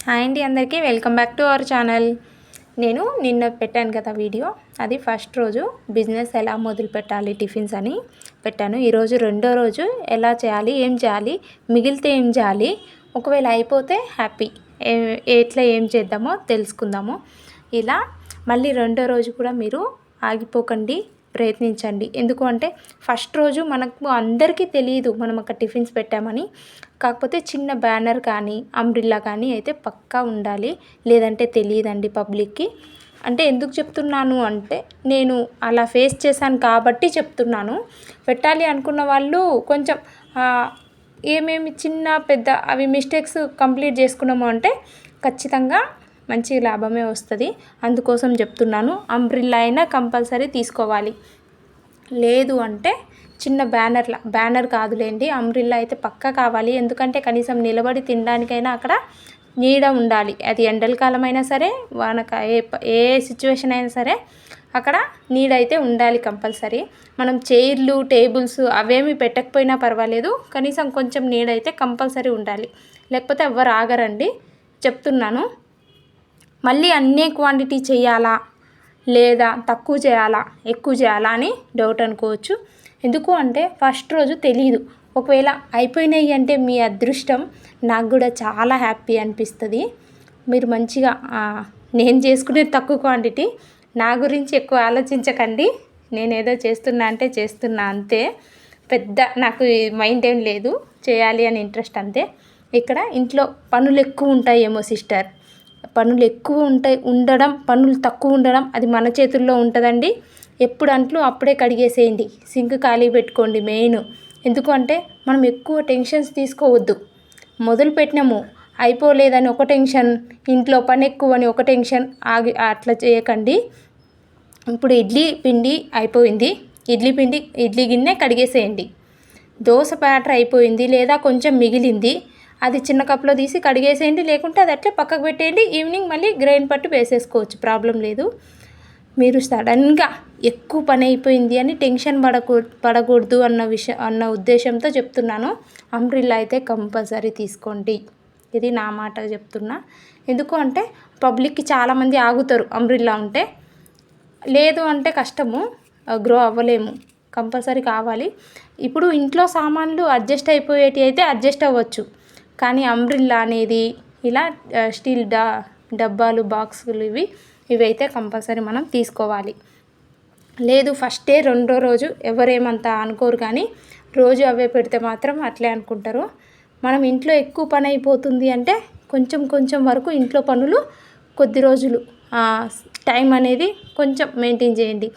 Hi అండి, అందరికీ welcome back to our channel. నేను నిన్న పెట్టాను కదా వీడియో, అది ఫస్ట్ రోజు బిజినెస్ ఎలా మొదలు పెట్టాలి టిఫిన్స్ అని పెట్టాను. ఈరోజు రెండో రోజు ఎలా చేయాలి, ఏం చేయాలి, మిగిలితే ఏం చేయాలి, ఒకవేళ అయిపోతే హ్యాపీ, ఎట్లా ఏం చేద్దామో తెలుసుకుందాము. ఇలా మళ్ళీ రెండో రోజు కూడా మీరు ఆగిపోకండి, ప్రయత్నించండి. ఎందుకు అంటే ఫస్ట్ రోజు మనకు అందరికీ తెలియదు మనం అక్కడ టిఫిన్స్ పెట్టామని. కాకపోతే చిన్న బ్యానర్ కానీ అంబ్రిల్లా కానీ అయితే పక్కా ఉండాలి, లేదంటే తెలియదండి పబ్లిక్కి. అంటే ఎందుకు చెప్తున్నాను అంటే నేను అలా ఫేస్ చేశాను కాబట్టి చెప్తున్నాను. పెట్టాలి అనుకున్న వాళ్ళు కొంచెం ఏమేమి చిన్న పెద్ద అవి మిస్టేక్స్ కంప్లీట్ చేసుకున్నాము అంటే ఖచ్చితంగా మంచి లాభమే వస్తుంది. అందుకోసం చెప్తున్నాను. అంబ్రిల్లా అయినా కంపల్సరీ తీసుకోవాలి. లేదు అంటే చిన్న బ్యానర్ కాదులేండి, అంబ్రిల్లా అయితే పక్కా కావాలి. ఎందుకంటే కనీసం నిలబడి తినడానికైనా అక్కడ నీడ ఉండాలి. అది ఎండలకాలం అయినా సరే, వానక ఏ సిచ్యువేషన్ అయినా సరే అక్కడ నీడ అయితే ఉండాలి కంపల్సరీ. మనం చైర్లు టేబుల్స్ అవేమి పెట్టకపోయినా పర్వాలేదు, కనీసం కొంచెం నీడ అయితే కంపల్సరీ ఉండాలి. లేకపోతే ఎవ్వరు ఆగరండి, చెప్తున్నాను. మళ్ళీ అన్నీ క్వాంటిటీ చేయాలా లేదా తక్కువ చేయాలా ఎక్కువ చేయాలా అని డౌట్ అనుకోవచ్చు. ఎందుకు అంటే ఫస్ట్ రోజు తెలియదు. ఒకవేళ అయిపోయినాయి అంటే మీ అదృష్టం, నాకు కూడా చాలా హ్యాపీ అనిపిస్తుంది. మీరు మంచిగా నేను చేసుకునేది తక్కువ క్వాంటిటీ, నా గురించి ఎక్కువ ఆలోచించకండి. నేను ఏదో చేస్తున్నా అంటే చేస్తున్నా అంతే, పెద్ద నాకు మైండ్ ఏం లేదు, చేయాలి అని ఇంట్రెస్ట్ అంతే. ఇక్కడ ఇంట్లో పనులు ఎక్కువ ఉంటాయేమో సిస్టర్, పనులు ఎక్కువ ఉండడం పనులు తక్కువ ఉండడం అది మన చేతుల్లో ఉంటుందండి. ఎప్పుడు అంట్లు అప్పుడే కడిగేసేయండి, సింక్ ఖాళీ పెట్టుకోండి మెయిన్. ఎందుకు అంటే మనం ఎక్కువ టెన్షన్స్ తీసుకోవద్దు. మొదలు పెట్టినాము అయిపోలేదని ఒక టెన్షన్, ఇంట్లో పని ఎక్కువ అని ఒక టెన్షన్, అట్లా చేయకండి. ఇప్పుడు ఇడ్లీ పిండి అయిపోయింది, ఇడ్లీ గిన్నె కడిగేసేయండి. దోశ బ్యాటర్ అయిపోయింది లేదా కొంచెం మిగిలింది, అది చిన్న కప్లో తీసి కడిగేసేయండి. లేకుంటే అది అట్లే పక్కకు పెట్టేయండి. ఈవినింగ్ మళ్ళీ గ్రైండ్ పట్టు వేసేసుకోవచ్చు, ప్రాబ్లం లేదు. మీరు సడన్గా ఎక్కువ పని అయిపోయింది అని టెన్షన్ పడకూడదు అన్న ఉద్దేశంతో చెప్తున్నాను. అంబ్రిల్లా అయితే కంపల్సరీ తీసుకోండి, ఇది నా మాట చెప్తున్నా. ఎందుకు అంటే పబ్లిక్కి చాలామంది ఆగుతారు అంబ్రిల్లా ఉంటే. లేదు అంటే కష్టము, గ్రో అవ్వలేము, కంపల్సరీ కావాలి. ఇప్పుడు ఇంట్లో సామాన్లు అడ్జస్ట్ అయిపోయేటి అయితే అడ్జస్ట్ అవ్వచ్చు, కానీ అంబ్రిల్లా అనేది ఇలా స్టీల్ డబ్బాలు బాక్సులు ఇవి అయితే కంపల్సరీ మనం తీసుకోవాలి. లేదు ఫస్టే రెండో రోజు ఎవరేమంతా అనుకోరు, కానీ రోజు అవే పెడితే మాత్రం అట్లే అనుకుంటారు. మనం ఇంట్లో ఎక్కువ పని అయిపోతుంది అంటే కొంచెం వరకు ఇంట్లో పనులు కొద్ది రోజులు టైం అనేది కొంచెం మెయింటైన్ చేయండి.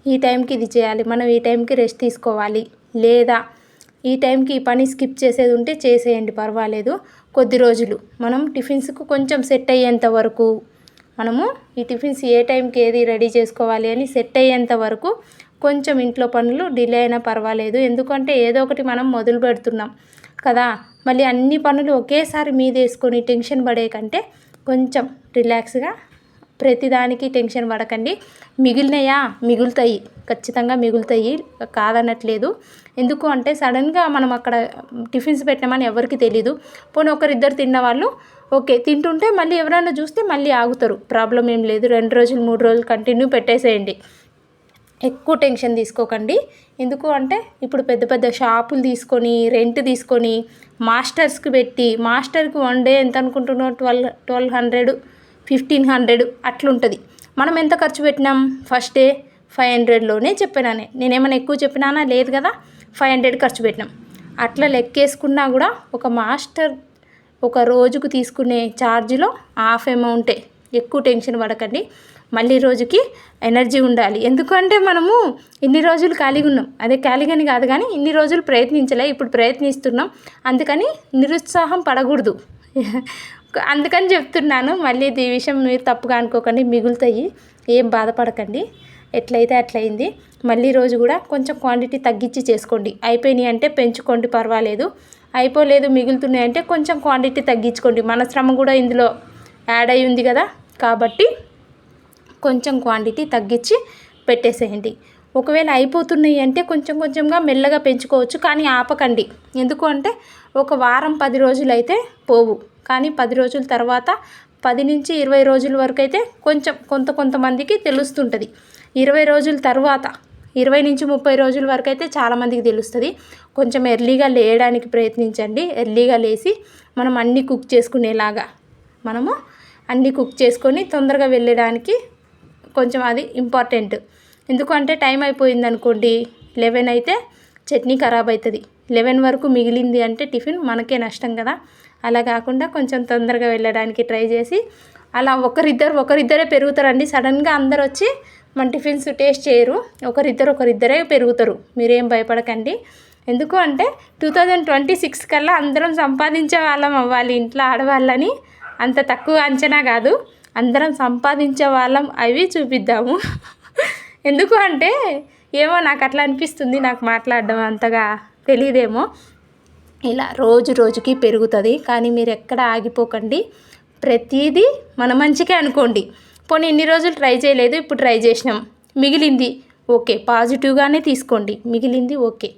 ఈ టైంకి ఇది చేయాలి, మనం ఈ టైంకి రెస్ట్ తీసుకోవాలి, లేదా ఈ టైంకి ఈ పని స్కిప్ చేసేది ఉంటే చేసేయండి, పర్వాలేదు. కొద్ది రోజులు మనం టిఫిన్స్కు కొంచెం సెట్ అయ్యేంత వరకు, మనము ఈ టిఫిన్స్ ఏ టైంకి ఏది రెడీ చేసుకోవాలి అని సెట్ అయ్యేంత వరకు కొంచెం ఇంట్లో పనులు డిలే అయినా పర్వాలేదు. ఎందుకంటే ఏదో ఒకటి మనం మొదలు పెడుతున్నాం కదా, మళ్ళీ అన్ని పనులు ఒకేసారి మీద వేసుకొని టెన్షన్ పడే కంటే కొంచెం రిలాక్స్గా, ప్రతిదానికి టెన్షన్ పడకండి. మిగులుతాయి, ఖచ్చితంగా మిగులుతాయి, కాదనట్లేదు. ఎందుకు అంటే సడన్గా మనం అక్కడ టిఫిన్స్ పెట్టామని ఎవరికి తెలీదు. పోనీ ఒకరిద్దరు తిన్న వాళ్ళు ఓకే, తింటుంటే మళ్ళీ ఎవరైనా చూస్తే మళ్ళీ ఆగుతారు, ప్రాబ్లం ఏం లేదు. 2 రోజులు 3 రోజులు కంటిన్యూ పెట్టేసేయండి, ఎక్కువ టెన్షన్ తీసుకోకండి. ఎందుకు అంటే ఇప్పుడు పెద్ద షాపులు తీసుకొని రెంట్ తీసుకొని మాస్టర్స్కి పెట్టి, మాస్టర్కి 1 డే ఎంత అనుకుంటున్నాం, 1200 1500 అట్లుంటుంది. మనం ఎంత ఖర్చు పెట్టినాం, ఫస్ట్ డే 500లోనే చెప్పినానే, నేనేమైనా ఎక్కువ చెప్పినానా, లేదు కదా, 500 ఖర్చు పెట్టినాం. అట్లా లెక్కేసుకున్నా కూడా ఒక మాస్టర్ ఒక రోజుకు తీసుకునే ఛార్జీలో హాఫ్ అమౌంటే. ఎక్కువ టెన్షన్ పడకండి, మళ్ళీ రోజుకి ఎనర్జీ ఉండాలి. ఎందుకంటే మనము ఇన్ని రోజులు ఖాళీగా ఉన్నాం, అదే ఖాళీగాని కాదు కానీ ఇన్ని రోజులు ప్రయత్నించలే, ఇప్పుడు ప్రయత్నిస్తున్నాం, అందుకని నిరుత్సాహం పడకూడదు. అందుకని చెప్తున్నాను. మళ్ళీ ఈ విషయం మీరు తప్పుగా అనుకోకండి, మిగులుతాయి, ఏం బాధపడకండి. ఎట్లయితే అట్లయింది. మళ్ళీ రోజు కూడా కొంచెం క్వాంటిటీ తగ్గించి చేసుకోండి. అయిపోయినాయి అంటే పెంచుకోండి, పర్వాలేదు. అయిపోలేదు మిగులుతున్నాయి అంటే కొంచెం క్వాంటిటీ తగ్గించుకోండి. మన శ్రమ కూడా ఇందులో యాడ్ అయి ఉంది కదా, కాబట్టి కొంచెం క్వాంటిటీ తగ్గించి పెట్టేసేయండి. ఒకవేళ అయిపోతున్నాయి అంటే కొంచెంగా మెల్లగా పెంచుకోవచ్చు, కానీ ఆపకండి. ఎందుకు అంటే ఒక వారం 10 రోజులు అయితే పోవు, కానీ 10 రోజుల తర్వాత 10 నుంచి 20 రోజుల వరకు అయితే కొంచెం కొంతమందికి తెలుస్తుంటుంది. 20 రోజుల తర్వాత 20 నుంచి 30 రోజుల వరకు అయితే చాలామందికి తెలుస్తుంది. కొంచెం ఎర్లీగా లేయడానికి ప్రయత్నించండి. ఎర్లీగా లేచి మనం అన్నీ కుక్ చేసుకునేలాగా మనము అన్నీ కుక్ చేసుకొని తొందరగా వెళ్ళడానికి కొంచెం అది ఇంపార్టెంట్. ఎందుకంటే టైం అయిపోయింది అనుకోండి 11 అయితే చట్నీ ఖరాబ్ అవుతుంది. 11 వరకు మిగిలింది అంటే టిఫిన్ మనకే నష్టం కదా. అలా కాకుండా కొంచెం తొందరగా వెళ్ళడానికి ట్రై చేసి అలా ఒకరిద్దరే పెరుగుతారండి. సడన్గా అందరు వచ్చి మన టిఫిన్స్ టేస్ట్ చేయరు. ఒకరిద్దరే పెరుగుతారు. మీరేం భయపడకండి. ఎందుకు అంటే 2026 కల్లా అందరం సంపాదించే వాళ్ళం అవ్వాలి. ఇంట్లో ఆడవాళ్ళని అంత తక్కువ అంచనా కాదు. అందరం సంపాదించే వాళ్ళం అవి చూపిద్దాము. ఎందుకు అంటే ఏమో నాకు అట్లా అనిపిస్తుంది. నాకు మాట్లాడడం అంతగా తెలియదేమో. ఇలా రోజుకి పెరుగుతుంది. కానీ మీరు ఎక్కడ ఆగిపోకండి. ప్రతిదీ మన మంచికే అనుకోండి. పోనీ ఇన్ని రోజులు ట్రై చేయలేదు, ఇప్పుడు ట్రై చేసినాం, మిగిలింది ఓకే, పాజిటివ్గానే తీసుకోండి. మిగిలింది ఓకే,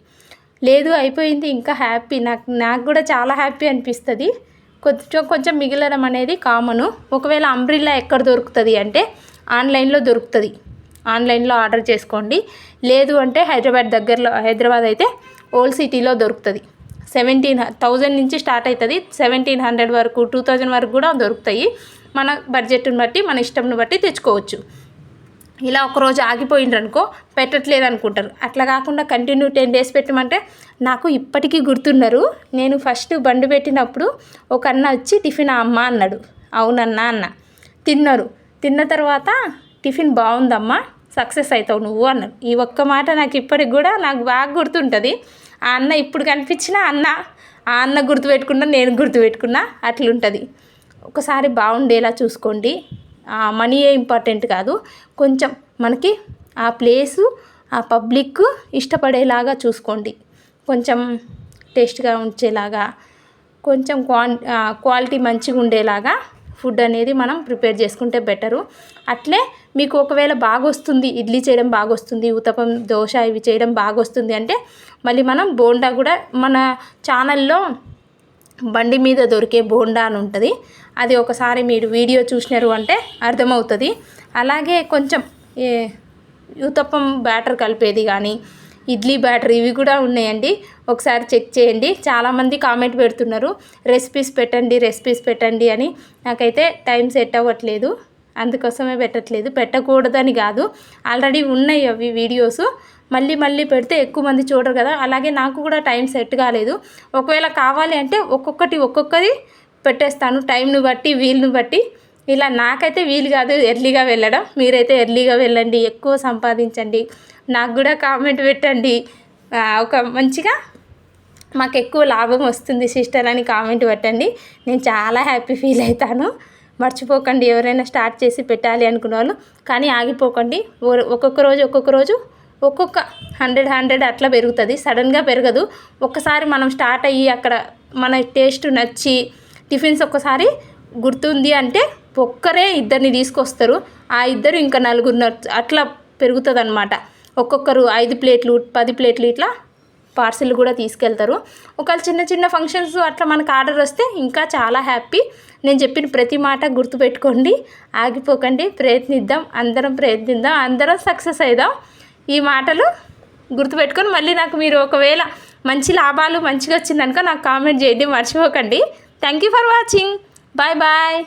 లేదు అయిపోయింది ఇంకా హ్యాపీ. నాకు కూడా చాలా హ్యాపీ అనిపిస్తుంది. కొంచెం మిగిలడం అనేది కామను. ఒకవేళ అంబ్రిల్లా ఎక్కడ దొరుకుతుంది అంటే ఆన్లైన్లో దొరుకుతుంది. ఆన్లైన్లో ఆర్డర్ చేసుకోండి. లేదు అంటే హైదరాబాద్ అయితే ఓల్డ్ సిటీలో దొరుకుతుంది. 17,000 నుంచి స్టార్ట్ అవుతుంది. 1,700 వరకు 2,000 వరకు కూడా దొరుకుతాయి. మన బడ్జెట్ని బట్టి మన ఇష్టంని బట్టి తెచ్చుకోవచ్చు. ఇలా ఒకరోజు ఆగిపోయిండ్రనుకో పెట్టట్లేదు అనుకుంటారు. అట్లా కాకుండా కంటిన్యూ 10 days పెట్టమంటే నాకు ఇప్పటికీ గుర్తున్నారు. నేను ఫస్ట్ బండి పెట్టినప్పుడు ఒక అన్న వచ్చి టిఫిన్ అమ్మ అన్నాడు. అవునన్నా అన్న. తిన్న తర్వాత టిఫిన్ బాగుందమ్మా, సక్సెస్ అవుతావు నువ్వు అన్నాడు. ఈ ఒక్క మాట నాకు ఇప్పటికి కూడా నాకు బాగా గుర్తుంటుంది. ఆ అన్న ఇప్పుడు కనిపించిన ఆ అన్న గుర్తుపెట్టుకున్నా, నేను గుర్తుపెట్టుకున్నా, అట్లుంటుంది. ఒకసారి బాగుండేలా చూసుకోండి. మనీయే ఇంపార్టెంట్ కాదు. కొంచెం మనకి ఆ ప్లేసు ఆ పబ్లిక్ ఇష్టపడేలాగా చూసుకోండి. కొంచెం టేస్ట్గా ఉంచేలాగా, కొంచెం క్వాలిటీ మంచిగా ఉండేలాగా ఫుడ్ అనేది మనం ప్రిపేర్ చేసుకుంటే బెటరు. అట్లే మీకు ఒకవేళ బాగా వస్తుంది, ఇడ్లీ చేయడం బాగా వస్తుంది, ఉత్తపం దోశ ఇవి చేయడం బాగా వస్తుంది అంటే మళ్ళీ మనం బోండా కూడా మన ఛానల్లో బండి మీద దొరికే బోండా అని ఉంటుంది. అది ఒకసారి మీరు వీడియో చూసినారు అంటే అర్థమవుతుంది. అలాగే కొంచెం ఉత్తపం బ్యాటర్ కలిపేది కానీ ఇడ్లీ బ్యాటర్ ఇవి కూడా ఉన్నాయండి. ఒకసారి చెక్ చేయండి. చాలామంది కామెంట్ పెడుతున్నారు రెసిపీస్ పెట్టండి అని. నాకైతే టైం సెట్ అవ్వట్లేదు, అందుకోసమే పెట్టకూడదని కాదు. ఆల్రెడీ ఉన్నాయి అవి వీడియోస్. మళ్ళీ పెడితే ఎక్కువ మంది చూడరు కదా. అలాగే నాకు కూడా టైం సెట్ కాలేదు. ఒకవేళ కావాలి అంటే ఒక్కొక్కటి పెట్టేస్తాను, టైంను బట్టి వీలుని బట్టి. ఇలా నాకైతే వీలు కాదు ఎర్లీగా వెళ్ళడం. మీరైతే ఎర్లీగా వెళ్ళండి, ఎక్కువ సంపాదించండి. నాకు కూడా కామెంట్ పెట్టండి, ఒక మంచిగా మాకు ఎక్కువ లాభం వస్తుంది సిస్టర్ అని కామెంట్ పెట్టండి. నేను చాలా హ్యాపీ ఫీల్ అవుతాను. మర్చిపోకండి ఎవరైనా స్టార్ట్ చేసి పెట్టాలి అనుకున్న వాళ్ళు. కానీ ఆగిపోకండి. ఒక్కొక్క రోజు ఒక్కొక్క 100 అట్లా పెరుగుతుంది. సడన్గా పెరగదు. ఒక్కసారి మనం స్టార్ట్ అయ్యి అక్కడ మన టేస్ట్ నచ్చి టిఫిన్స్ ఒక్కసారి గుర్తుంది అంటే ఒక్కరే ఇద్దరిని తీసుకొస్తారు. ఆ ఇద్దరు ఇంకా 4 అట్లా పెరుగుతుంది అన్నమాట. ఒక్కొక్కరు 5 ప్లేట్లు 10 ప్లేట్లు ఇట్లా పార్సిల్ కూడా తీసుకెళ్తారు. ఒకవేళ చిన్న ఫంక్షన్స్ అట్లా మనకు ఆర్డర్ వస్తే ఇంకా చాలా హ్యాపీ. నేను చెప్పిన ప్రతి మాట గుర్తుపెట్టుకోండి, ఆగిపోకండి, ప్రయత్నిద్దాం, అందరం సక్సెస్ అవుదాం. ఈ మాటలు గుర్తుపెట్టుకొని మళ్ళీ నాకు మీరు ఒకవేళ మంచి లాభాలు మంచిగా వచ్చిందనుకో నాకు కామెంట్ చేయండి, మర్చిపోకండి. Thank you for watching. Bye.